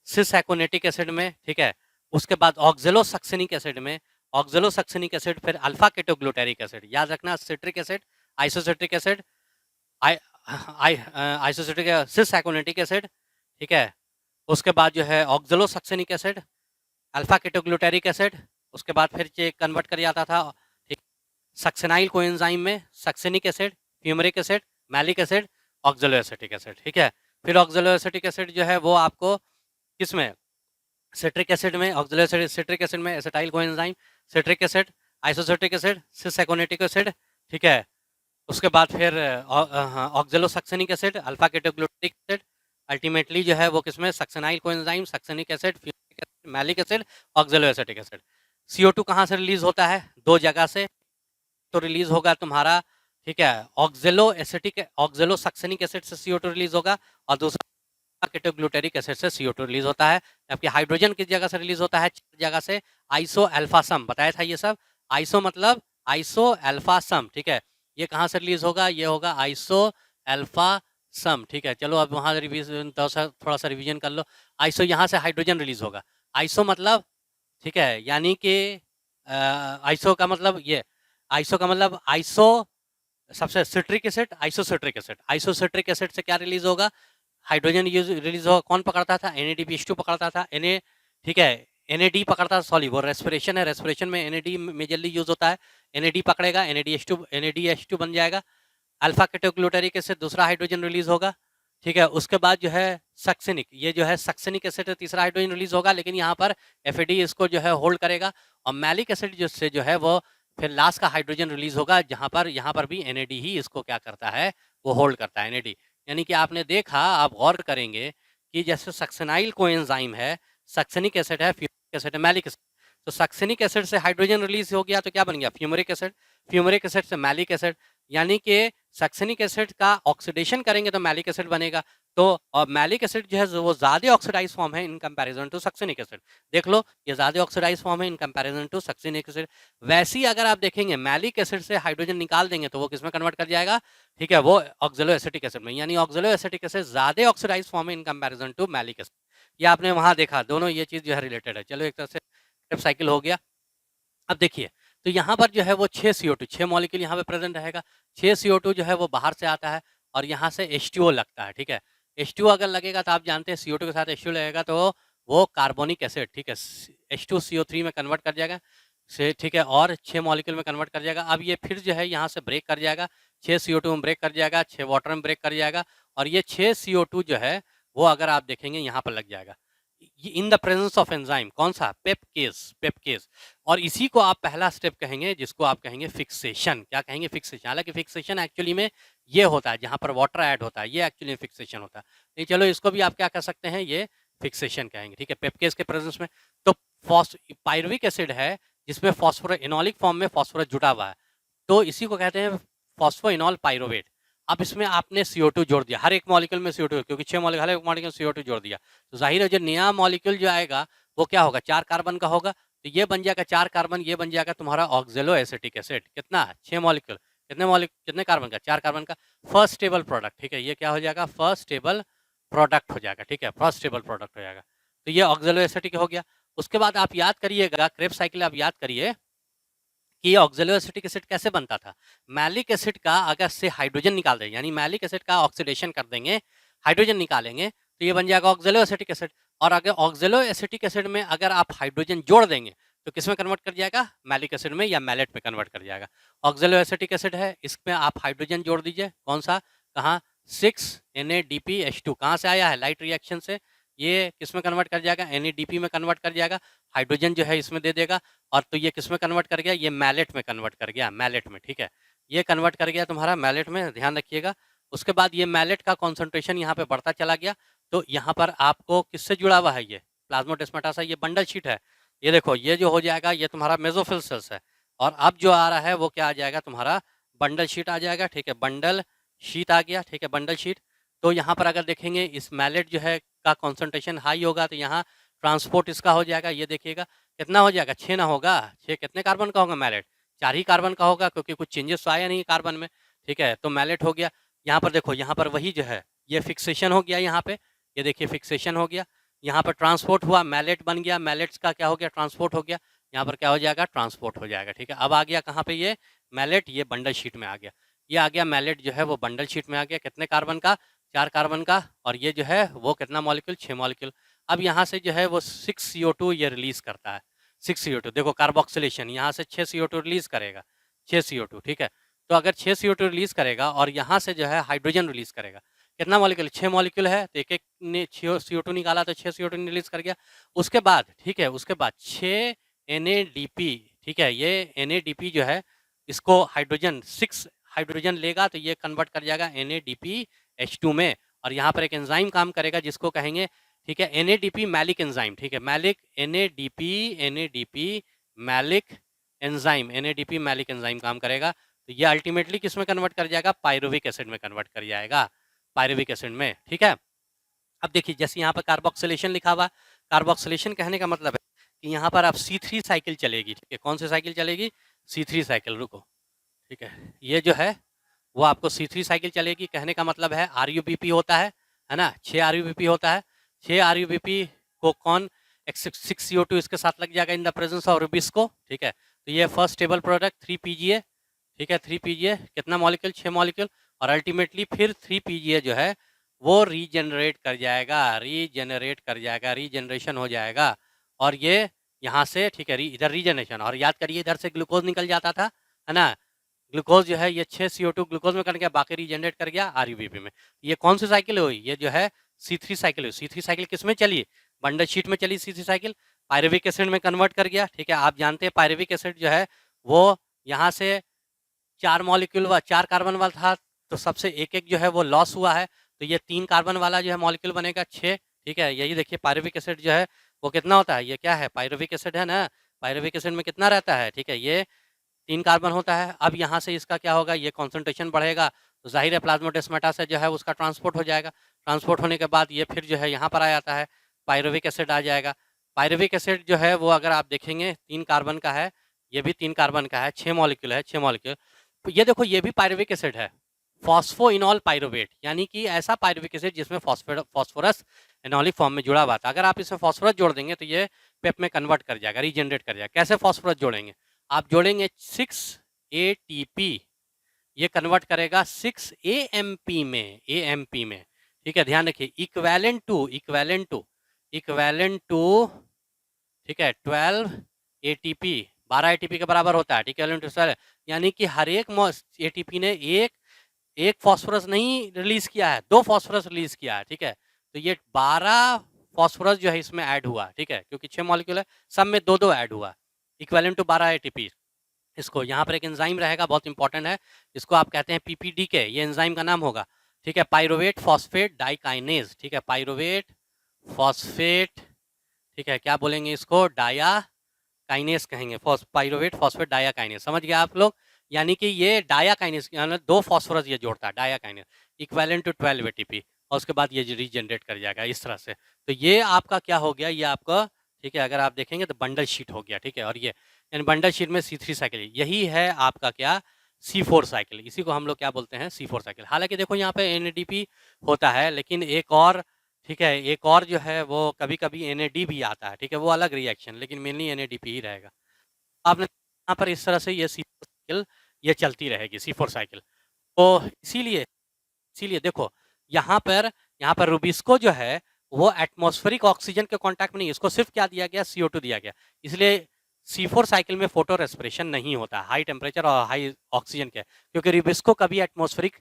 सिस एकोनेटिक एसिड में, ठीक है। उसके बाद ऑक्जेलो सक्सेनिक एसिड में, ऑक्जेलो सक्सेनिक एसिड, फिर अल्फा केटोग्लूटेरिक एसिड, याद रखना, citric acid, isocitric acid, isocitric cis aconitic acid, ठीक है। उसके बाद जो है oxalosuccinic acid, alpha ketoglutaric acid, उसके बाद फिर ये कन्वर्ट कर जाता था, ठीक, सक्सेनाइल कोएंजाइम में, succinic acid, fumaric acid, malic acid, oxaloacetic acid, ठीक है। फिर ऑक्जेलो एसिटिक एसिड जो है वो आपको किसमें, सिट्रिक एसिड में, ऑक्जेलो सिट्रिक एसिड में acetyl coenzyme, citric acid, isocitric acid, cis aconitic acid, ठीक है। उसके बाद फिर oxalosuccinic acid, alpha ketoglutaric acid, ultimately जो है वो किसमें, succinyl coenzyme, succinic acid, fumaric acid, malic acid, oxaloacetic acid. CO2 कहाँ से रिलीज होता है, 2 जगह से, तो रिलीज होगा तुम्हारा, ठीक है, ऑक्जेलो सक्सेनिक एसिड से CO2 रिलीज होगा, और दूसरा केटोग्लूटेरिक एसिड से CO2 रिलीज होता है। जबकि हाइड्रोजन किस जगह से रिलीज होता है, 4 जगह से, आइसो अल्फा सम, बताया था ये सब, आइसो मतलब आइसो अल्फा सम, ठीक है। ये कहाँ से रिलीज होगा, ये होगा आइसो अल्फा सम, ठीक है। चलो अब वहाँ रिवीजन, थोड़ा सा रिवीजन कर लो। आइसो यहाँ से हाइड्रोजन रिलीज होगा, आइसो मतलब, ठीक है, यानी कि आइसो का मतलब ये, आइसो का मतलब आइसो सबसे citric acid, isocitric acid, isocitric acid से क्या रिलीज होगा, हाइड्रोजन रिलीज होगा, कौन पकड़ता था, NADPH2 पकड़ता था, Na, ठीक है, NAD पकड़ता है, सॉरी वो रेस्पिरेशन है, रेस्पिरेशन में NAD मेजरली यूज होता है। NAD पकड़ेगा, NADH2 बन जाएगा, अल्फा केटोग्लूटारिक एसिड दूसरा हाइड्रोजन रिलीज होगा, ठीक है। उसके बाद जो है सक्सेनिक, ये जो है सक्सेनिक एसिड है, तीसरा हाइड्रोजन रिलीज होगा, लेकिन यहाँ पर FAD इसको जो है होल्ड करेगा, और मैलिक एसिड जिससे जो है वो फिर लास्ट का हाइड्रोजन रिलीज होगा, जहां पर यहाँ पर भी NAD ही इसको क्या करता है, वो होल्ड करता है, NAD। यानी कि आपने देखा, आप गौर करेंगे कि जैसे सक्सेनाइल कोएंजाइम है, सक्सेनिक एसिड है, फ्यूमरिक एसिड है, मैलिक एसिड, तो सक्सेनिक एसिड से हाइड्रोजन रिलीज हो गया तो क्या बन गया, फ्यूमरिक एसिड, फ्यूमरिक एसिड से मैलिक एसिड, यानी कि सक्सेनिक एसिड का ऑक्सीडेशन करेंगे तो मैलिक एसिड बनेगा। तो मैलिक एसिड जो है वो ज्यादा ऑक्सीडाइज फॉर्म है in comparison to succinic acid. देख लो, ये ज्यादा ऑक्सीडाइज फॉर्म है in comparison to succinic acid. वैसे ही अगर आप देखेंगे मैलिक एसिड से हाइड्रोजन निकाल देंगे तो वो किसमें कन्वर्ट कर जाएगा, ठीक है, वो ऑक्जेलो एसिटिक एसिड में, यानी ऑक्जेलो एसिटिक एसिड ज्यादा ऑक्सीडाइज फॉर्म है in comparison to malic acid. ये आपने वहां देखा, दोनों ये चीज जो है रिलेटेड है। चलो, एक तरह से ट्रिप साइकिल हो गया। अब देखिए, तो यहाँ पर जो है वो 6 CO2, 6 मॉलिक्यूल यहाँ पे प्रेजेंट रहेगा। 6 CO2 जो है वो बाहर से आता है और यहाँ से H2O लगता है, ठीक है। H2O अगर लगेगा तो आप जानते हैं CO2 के साथ H2O लगेगा तो वो कार्बोनिक एसिड, ठीक है, H2CO3 में कन्वर्ट कर जाएगा से, ठीक है, और 6 मॉलिक्यूल में कन्वर्ट कर जाएगा। अब ये फिर जो है यहाँ से ब्रेक कर जाएगा, 6 CO2 में ब्रेक कर जाएगा, 6 वाटर में ब्रेक कर जाएगा, और ये 6 CO2 जो है वो अगर आप देखेंगे यहाँ पर लग जाएगा in the presence of enzyme, कौन सा, पेपकेस। और इसी को आप पहला स्टेप कहेंगे, जिसको आप कहेंगे फिक्सेशन। क्या कहेंगे, फिक्सेशन। हालांकि फिक्सेशन एक्चुअली में ये होता है जहां पर वाटर ऐड होता है, ये एक्चुअली फिक्सेशन होता है। नहीं, चलो इसको भी आप क्या कर सकते हैं, ये फिक्सेशन कहेंगे, ठीक है, पेपकेस के प्रेजेंस में। तो पायरुविक एसिड है जिसमें फॉस्फोरस इनॉलिक फॉर्म में फॉस्फोरस जुड़ा हुआ है, तो इसी को कहते हैं फॉस्फोइनॉल पायरोवेट। अब इसमें आपने CO2 जोड़ दिया, हर एक मॉलिक्यूल में CO2, क्योंकि 6 मॉलिक्यूल, हर एक मॉलिक्यूल CO2 जोड़ दिया, तो जाहिर है जो नया मॉलिक्यूल जो आएगा वो क्या होगा, 4 कार्बन का होगा। तो ये बन जाएगा 4 कार्बन, ये बन जाएगा तुम्हारा ऑक्जेलो एसिटिक एसिड। कितना, 6 मॉलिक्यूल, कितने कार्बन का, 4 कार्बन का। फर्स्ट स्टेबल प्रोडक्ट, ठीक है, ये क्या हो जाएगा, फर्स्ट स्टेबल प्रोडक्ट हो जाएगा, ठीक है, फर्स्ट स्टेबल प्रोडक्ट हो जाएगा। तो ये ऑक्जेलो एसिटिक हो गया। उसके बाद आप याद करिएगा, क्रेब्स साइकिल आप याद करिए कि ये ऑक्जेलो एसिटिक एसिड कैसे बनता था। मैलिक एसिड का अगर से हाइड्रोजन निकाल दें, यानी मैलिक एसिड का ऑक्सीडेशन कर देंगे, हाइड्रोजन निकालेंगे, तो ये बन जाएगा ऑक्जेलो एसिटिक एसिड। और अगर ऑक्जेलो एसिटिक एसिड में अगर आप हाइड्रोजन जोड़ देंगे तो किसमें कन्वर्ट कर जाएगा, मैलिक एसिड में या मैलेट में कन्वर्ट कर जाएगा। ऑक्जेलो एसिटिक एसिड है, इसमें आप हाइड्रोजन जोड़ दीजिए, कौन सा, कहाँ, 6NADPH2, कहाँ से आया है, लाइट रिएक्शन से, ये किसमें कन्वर्ट कर जाएगा, NADP में कन्वर्ट कर जाएगा, हाइड्रोजन जो है इसमें दे देगा, और तो ये किसमें कन्वर्ट कर गया, ये मैलेट में कन्वर्ट कर गया, मैलेट में, ठीक है, ये कन्वर्ट कर गया तुम्हारा मैलेट में, ध्यान रखिएगा। उसके बाद ये मैलेट का कॉन्सेंट्रेशन यहाँ पे बढ़ता चला गया, तो यहाँ पर आपको किससे जुड़ा हुआ है, ये प्लाज्मोडेस्माटा, ये बंडल शीट है। ये देखो, ये जो हो जाएगा ये तुम्हारा मेसोफिल सेल्स है, और अब जो आ रहा है वो क्या आ जाएगा, तुम्हारा बंडल शीट आ जाएगा, ठीक है, बंडल शीट आ गया, ठीक है, बंडल शीट। तो यहाँ पर अगर देखेंगे इस मैलेट जो है का कॉन्सेंट्रेशन हाई होगा, तो यहाँ ट्रांसपोर्ट इसका हो जाएगा, ये देखिएगा कितना हो जाएगा, 6 ना होगा, 6 कितने कार्बन का होगा मैलेट, 4 ही कार्बन का होगा, क्योंकि कुछ चेंजेस तो आया नहीं कार्बन में, ठीक है, तो मैलेट हो गया। यहाँ पर देखो, यहाँ पर वही जो है ये फिक्सेशन हो गया, यहाँ पे ये देखिए फिक्सेशन हो गया, यहाँ पर ट्रांसपोर्ट हुआ, मैलेट बन गया, मैलेट्स का क्या हो गया, ट्रांसपोर्ट हो गया, यहाँ पर क्या हो जाएगा, ट्रांसपोर्ट हो जाएगा, ठीक है। अब आ गया कहाँ पे ये मैलेट, ये बंडल शीट में आ गया, ये आ गया मैलेट जो है वो बंडल शीट में आ गया, कितने कार्बन का, 4 कार्बन का, और ये जो है वो कितना मॉलिक्यूल, 6 मॉलिक्यूल। अब यहाँ से जो है वो 6 CO2 ये रिलीज करता है, 6 CO2, देखो कार्बोक्सिलेशन, यहाँ से 6 CO2 रिलीज करेगा, 6 CO2, ठीक है। तो अगर 6 CO2 रिलीज करेगा और यहाँ से जो है हाइड्रोजन रिलीज करेगा, कितना मॉलिक्यूल, 6 मॉलिक्यूल है, तो एक एक ने 6 CO2 निकाला तो 6 CO2 रिलीज कर गया। उसके बाद, ठीक है, उसके बाद 6 NADP, ठीक है, ये NADP जो है इसको हाइड्रोजन 6 हाइड्रोजन लेगा तो ये कन्वर्ट कर जाएगा NADPH2 में, और यहाँ पर एक एंजाइम काम करेगा जिसको कहेंगे, ठीक है, NADP मैलिक एंजाइम, ठीक है, malic NADP malic enzyme, NADP malic enzyme काम करेगा, तो ये अल्टीमेटली किस में कन्वर्ट कर जाएगा, पायरुविक एसिड में कन्वर्ट कर जाएगा, पायरुविक एसिड में, ठीक है। अब देखिए, जैसे यहाँ पर कार्बोक्सिलेशन लिखा हुआ, कार्बोक्सिलेशन कहने का मतलब है कि यहाँ पर आप C3 साइकिल चलेगी, ठीक है, कौन सी साइकिल चलेगी, C3 साइकिल, रुको, ठीक है, ये जो है वो आपको C3 साइकिल चलेगी, कहने का मतलब है RUBP होता है ना, 6 RUBP होता है, 6 RUBP को कौन, 6 CO2 इसके साथ लग जाएगा in the presence of Rubisco, ठीक है। तो ये फर्स्ट स्टेबल प्रोडक्ट 3 PGA, ठीक है, 3 PGA, कितना मॉलिक्यूल, 6 मॉलिक्यूल, और अल्टीमेटली फिर 3 PGA जो है वो रीजनरेट कर जाएगा, रीजनरेशन हो जाएगा, और ये यहाँ से, ठीक है, इधर रीजनरेशन, और याद करिए इधर से ग्लूकोज निकल जाता था, है ना, ग्लूकोज जो है ये 6 CO2 ग्लूकोज में कर गया, बाकी रीजनरेट कर गया RUBP में। ये कौन सी साइकिल हुई, ये जो है C3 साइकिल हुई। C3 साइकिल किस में चली, बंडल शीट में चली C3 साइकिल, पायरुविक एसिड में कन्वर्ट कर गया, ठीक है। आप जानते हैं पायरुविक एसिड जो है वो यहाँ से 4 मॉलिक्यूल व 4 कार्बन वाला था, तो सबसे एक एक जो है वो लॉस हुआ है, तो ये 3 कार्बन वाला जो है मॉलिक्यूल बनेगा 6, ठीक है। यही देखिए पायरुविक एसिड जो है वो कितना होता है, ये क्या है, पायरुविक एसिड है ना, पायरुविक एसिड में कितना रहता है, ठीक है, ये 3 कार्बन होता है। अब यहाँ से इसका क्या होगा, ये कॉन्सेंट्रेशन बढ़ेगा, तो जाहिर है प्लाज्मोडेस्माटा से जो है उसका ट्रांसपोर्ट हो जाएगा, ट्रांसपोर्ट होने के बाद ये फिर जो है यहाँ पर आ जाता है, पायरुविक एसिड आ जाएगा। पायरुविक एसिड जो है वो अगर आप देखेंगे 3 कार्बन का है, ये भी 3 कार्बन का है, 6 मॉलिक्यूल है, 6 मॉलिक्यूल। तो ये देखो ये भी पायरुविक एसिड है, फॉस्फोइनॉल पायरुवेट, यानी कि ऐसा पायरुविक एसिड जिसमें फॉस्फोरस एनॉलिक फॉर्म में जुड़ा हुआ था। अगर आप इसमें फॉस्फोरस जोड़ देंगे तो ये पेप में कन्वर्ट कर जाएगा, रीजनरेट कर जाएगा। कैसे फॉस्फोरस जोड़ेंगे, आप जोड़ेंगे 6 ATP, ये कन्वर्ट करेगा 6 AMP में, AMP में, ठीक है। ध्यान रखिए, इक्वेलेंट टू, ठीक है, 12 ATP, 12 ATP के बराबर होता है, ठीक है। यानी कि हर एक ATP ने एक फॉस्फोरस नहीं रिलीज किया है, 2 फॉस्फोरस रिलीज किया है, ठीक है। तो ये 12 फॉस्फोरस जो है इसमें ऐड हुआ, ठीक है, क्योंकि 6 मॉलिक्यूल है, सब में 2-2 ऐड हुआ, इक्विवेलेंट टू 12 ATP। इसको यहाँ पर एक एंजाइम रहेगा, बहुत इंपॉर्टेंट है, इसको आप कहते हैं PPDK, ये एंजाइम का नाम होगा, ठीक है, पायरुवेट फॉस्फेट डाइकाइनेज, ठीक है, पायरुवेट फॉस्फेट, ठीक है, क्या बोलेंगे इसको, डाया काइनेस कहेंगे, पायरुवेट फॉस्फेट डाया काइनेस, समझ गया आप लोग। यानी कि ये डाया काइनेस, यानी 2 फॉस्फोरस ये जोड़ता है, dikinase, equivalent to 12 ATP, और उसके बाद ये रीजनरेट कर जाएगा इस तरह से। तो ये आपका क्या हो गया, ये आपका, ठीक है, अगर आप देखेंगे तो बंडल शीट हो गया, ठीक है। और ये यानी बंडल शीट में C3 साइकिल, यही है आपका क्या, C4 साइकिल, इसी को हम लोग क्या बोलते हैं, C4 साइकिल। हालांकि देखो यहाँ पे NADP होता है, लेकिन एक और, ठीक है, एक और जो है वो कभी कभी NAD भी आता है, ठीक है, वो अलग रिएक्शन, लेकिन मेनली NADP ही रहेगा। आपने यहाँ पर इस तरह से ये C4 साइकिल ये चलती रहेगी, C4 साइकिल। तो इसीलिए देखो यहाँ पर रुबिस्को जो है वो एटमॉस्फेरिक ऑक्सीजन के कांटेक्ट में नहीं, इसको सिर्फ क्या दिया गया, CO2 दिया गया, इसलिए C4 साइकिल में फोटो रेस्पिरेशन नहीं होता, हाई टेम्परेचर और हाई ऑक्सीजन के, क्योंकि रुबिस्को कभी एटमॉस्फेरिक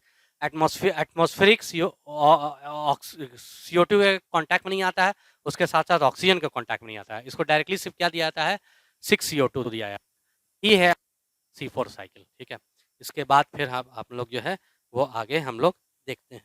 CO2 के कांटेक्ट में नहीं आता है, उसके साथ साथ ऑक्सीजन के कांटेक्ट में नहीं आता है, इसको डायरेक्टली सिर्फ क्या दिया जाता है, 6 CO2 दिया है, ये है C4 साइकिल, ठीक है। इसके बाद फिर हम आप लोग जो है वो आगे हम लोग देखते हैं।